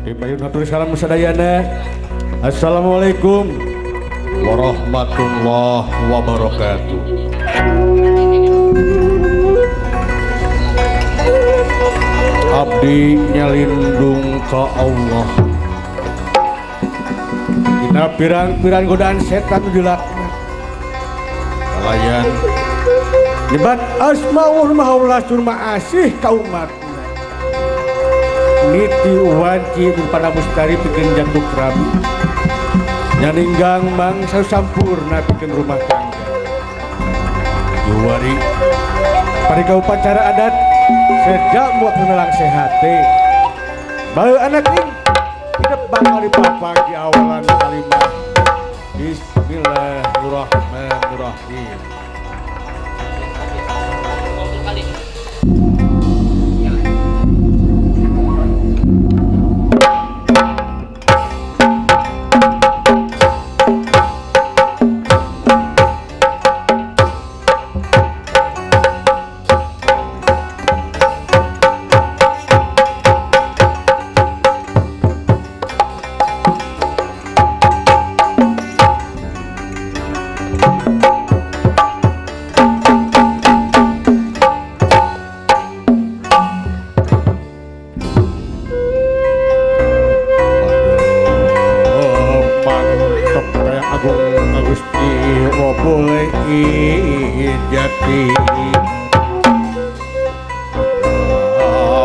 Dipayun hatur salam sadayana. Assalamualaikum warahmatullahi wabarakatuh. Abdi nyalindung ka Allah dina pirang-pirang godaan setan dilakna kalayan nyebat asmaul maullah surma asih ka umatna niti wanci pada mustari pikeun jantung rabi nyaninggang mangsa sampurna pikeun rumah tangga juwari parika upacara adat sejak buat menelang sehate baru anak ini hidup bakal dipapagi awalan kalimat Bismillahirrahmanirrahim.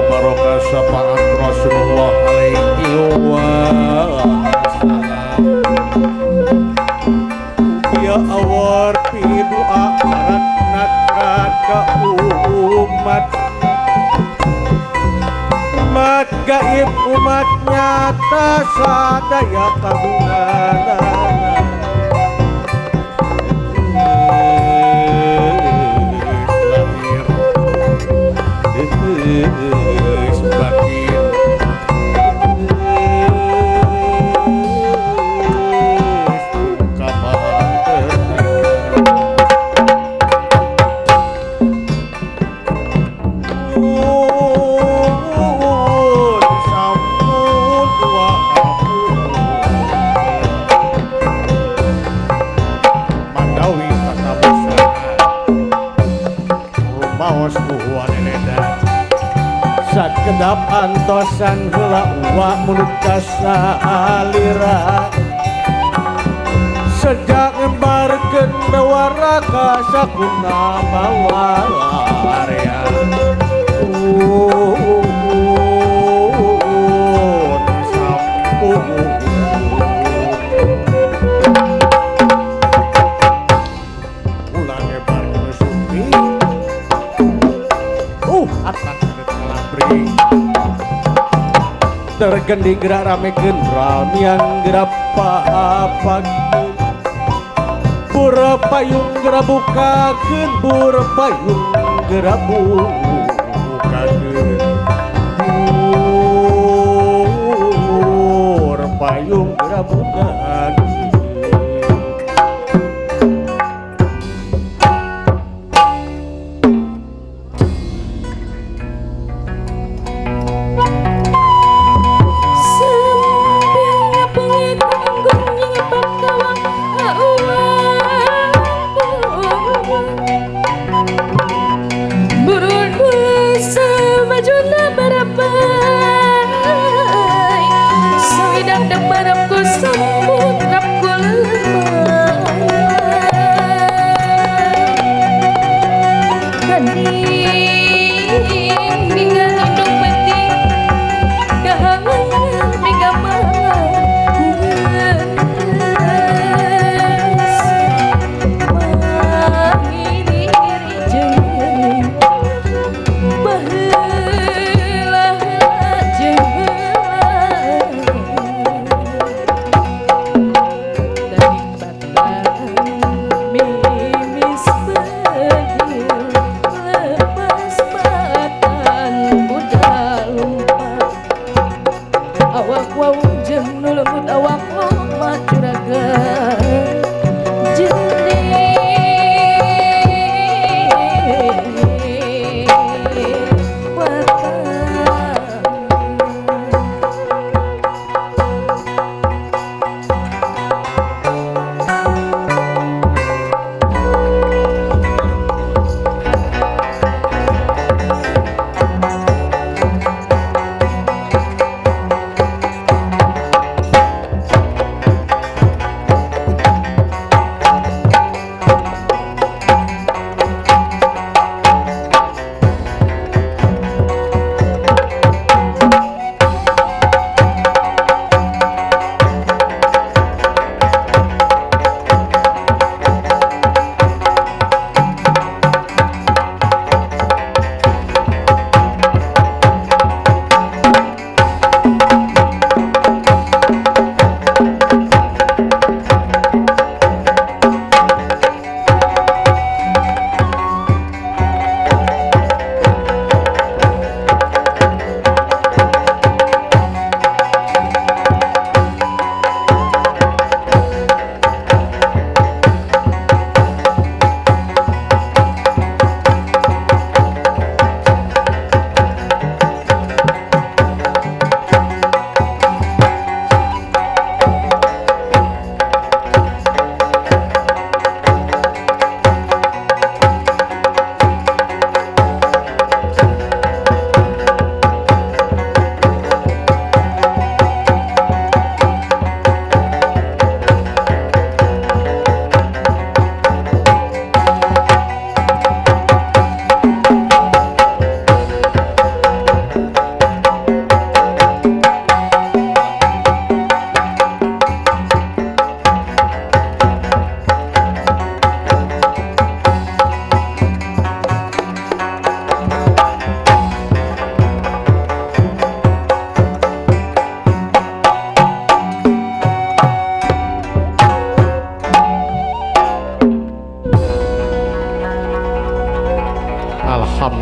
Barokah syafaat Rasulullah alaihi wasallam. Ya awar pi doa barat natrat ka umat umat gaib umat nyata sadaya kagungan kedap antosan heula wa mulut kasalira sejak ngembarkeun bewara ka sakuna bawaria ulang ngebarkeun supi atak tergendi gerak ramekeun ramian gerak paapakeun bur payung gerak bukakeun bur payung gerak bukakeun bur payung gerak bukakeun.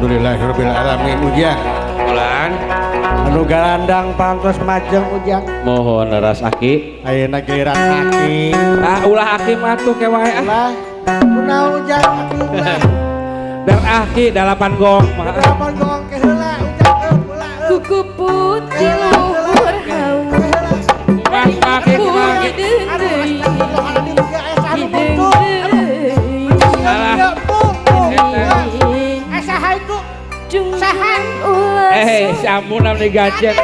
Alhamdulillahirabbil alamin ujang. Ulan Anu galandang pantos majeng ujang. mohon leras aki. Ayeuna giliran aki. Ulah aki mah tuh ke wae ah. Lah, kunaon ujang aki ulah. Dan aki dalapan gong mah. Dalapan gong ke heula ujang ulah. Kuku putih luhur hawa Aki aki. Si ampun namanya gajek.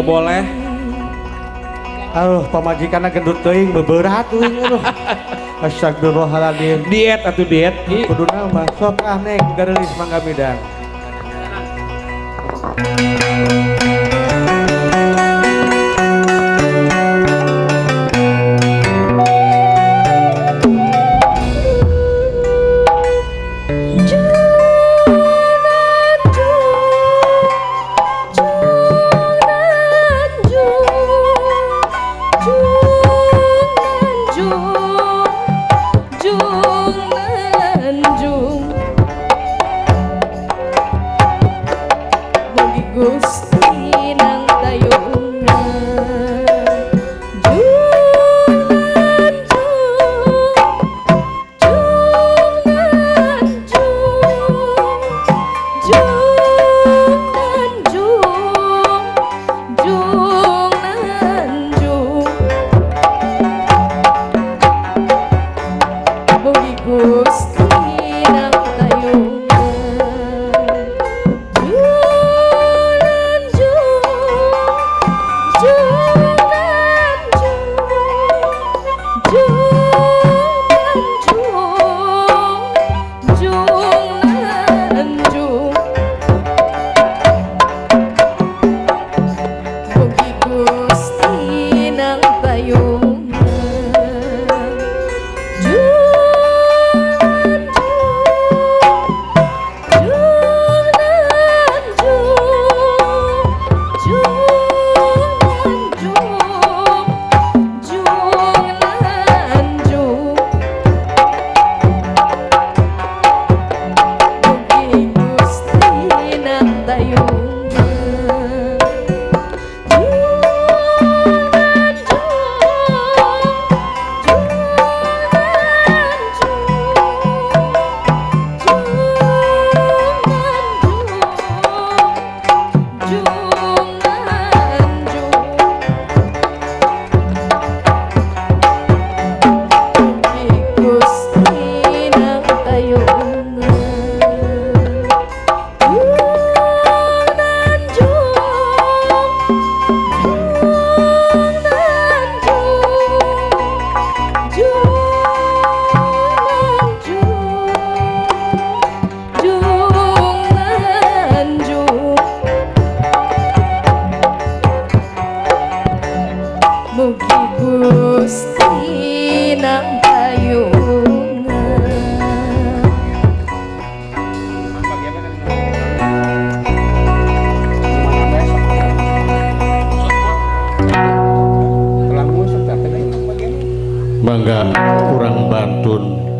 Boleh. Aduh, pamajikanna gendut teuing beberat teuing aduh. Astagfirullahaladzim. Diet atau diet? Kuduna mah sok ah neng garelis mangga midang.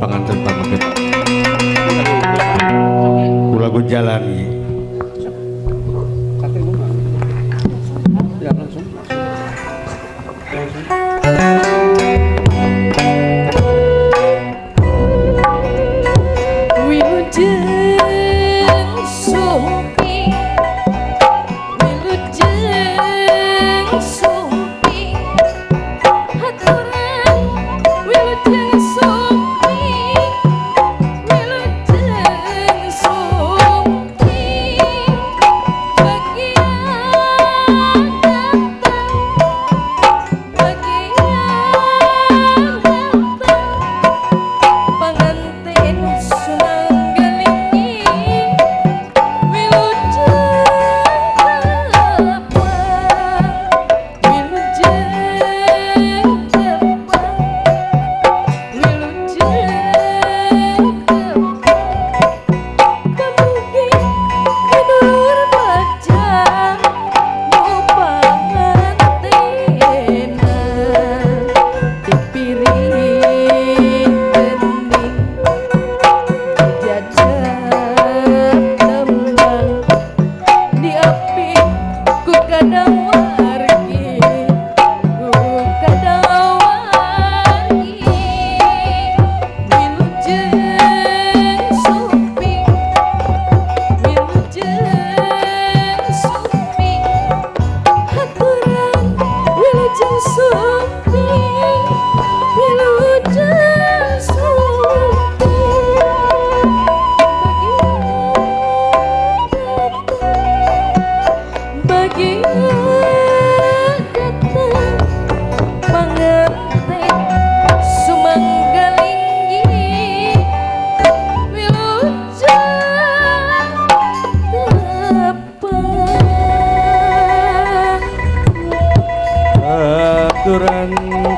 panganten pamaget kula gu jalani Wilujeng sumpi Wilujeng sumpi haturan Wilujeng sumpi Wilujeng sumpi bagian datang bagian datang panganten sumanggalingi wilujeng tepang wilujeng tepang wilujeng tepang kamugi tidur bajang nu pangantena dipiring bening jajak tembang diapi ku kadawargi ku kadawargi wilujeng sumpi wilujeng sumpi haturan wilujeng sumpi wilujeng sumpi bagian datang panganten sumanggalinggi wilujeng tepang aturan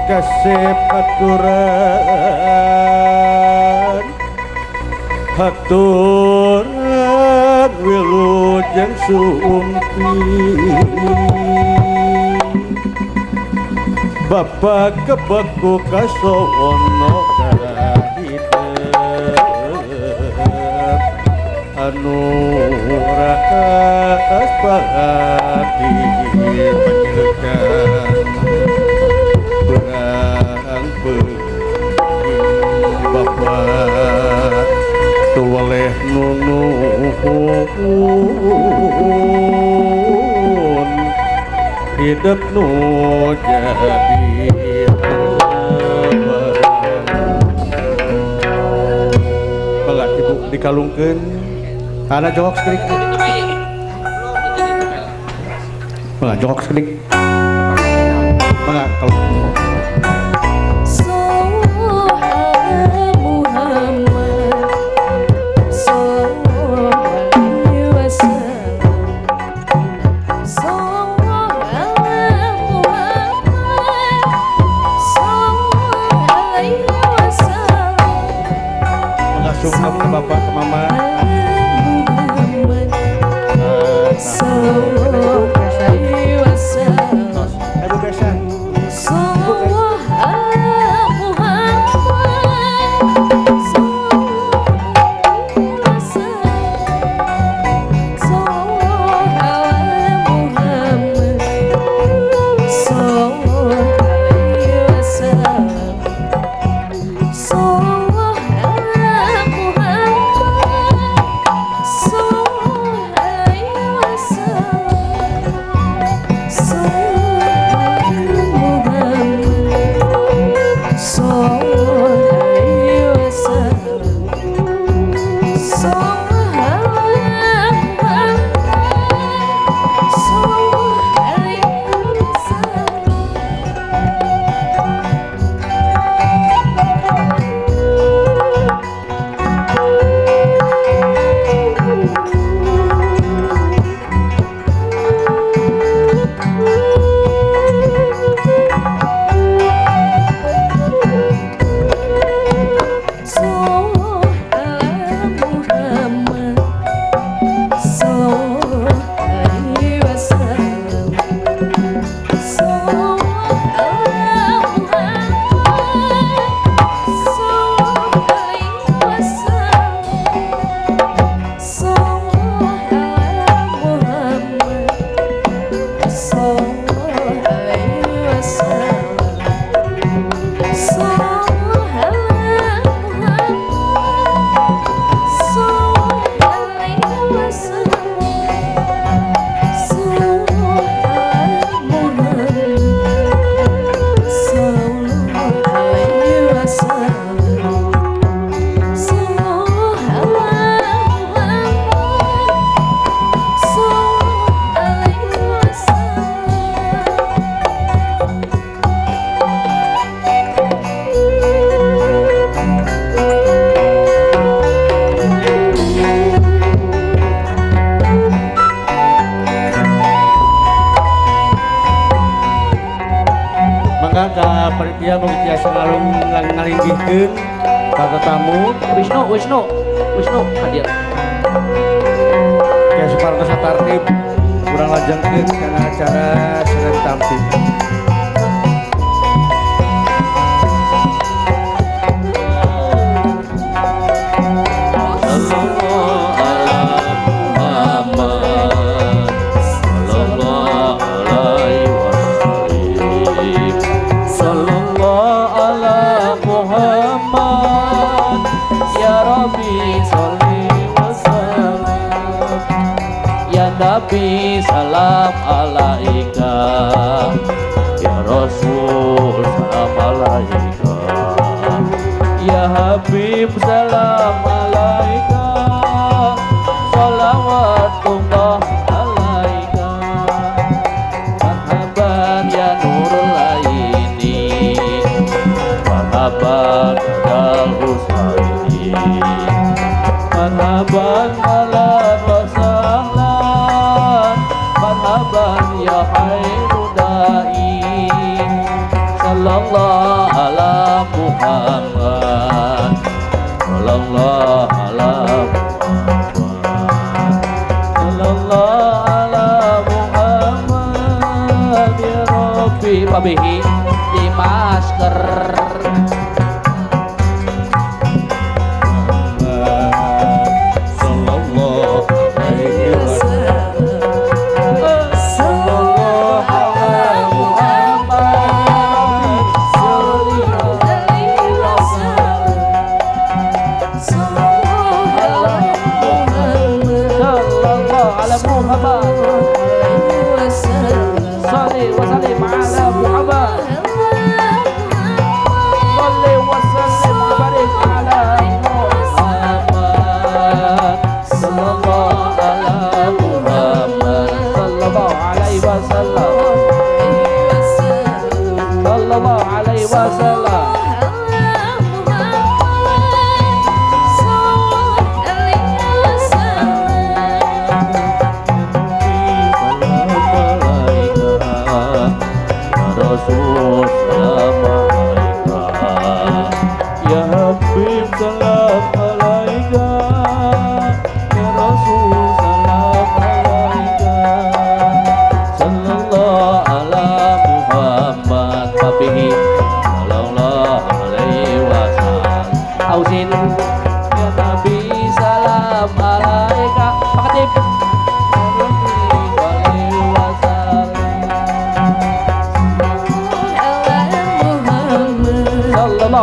kasep aturan haturan wilujeng sumpi Bapak kebeku kasowono kahidep anu rakas pahati panjilkan berang pergi Bapak tuwaleh nunuhun hidup nu jadi banget ibu dikalungkeun anak jokok skrik banget jokok skrik banget kalau sungkem ke bapak ke mama Ibu besan alum ngalinggihkeun ka tetamu Wisnu hadir. kayak suparantos satartib kurang lajengkeun kana acara seren tampil. Nabi salam alaika, ya Rasul salam alaika, ya Habib salam alaika, salawatullah alaika, marhaban ya nurul aini, marhaban adal husaini, marhaban ala marhaban ya khairu da'i, sallallahu ala Muhammad, sallallahu ala Muhammad, sallallahu ala Muhammad, ya Rabbi pabihi di masker.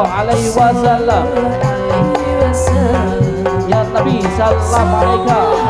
Alaihi wasallam ya Nabi salam alaika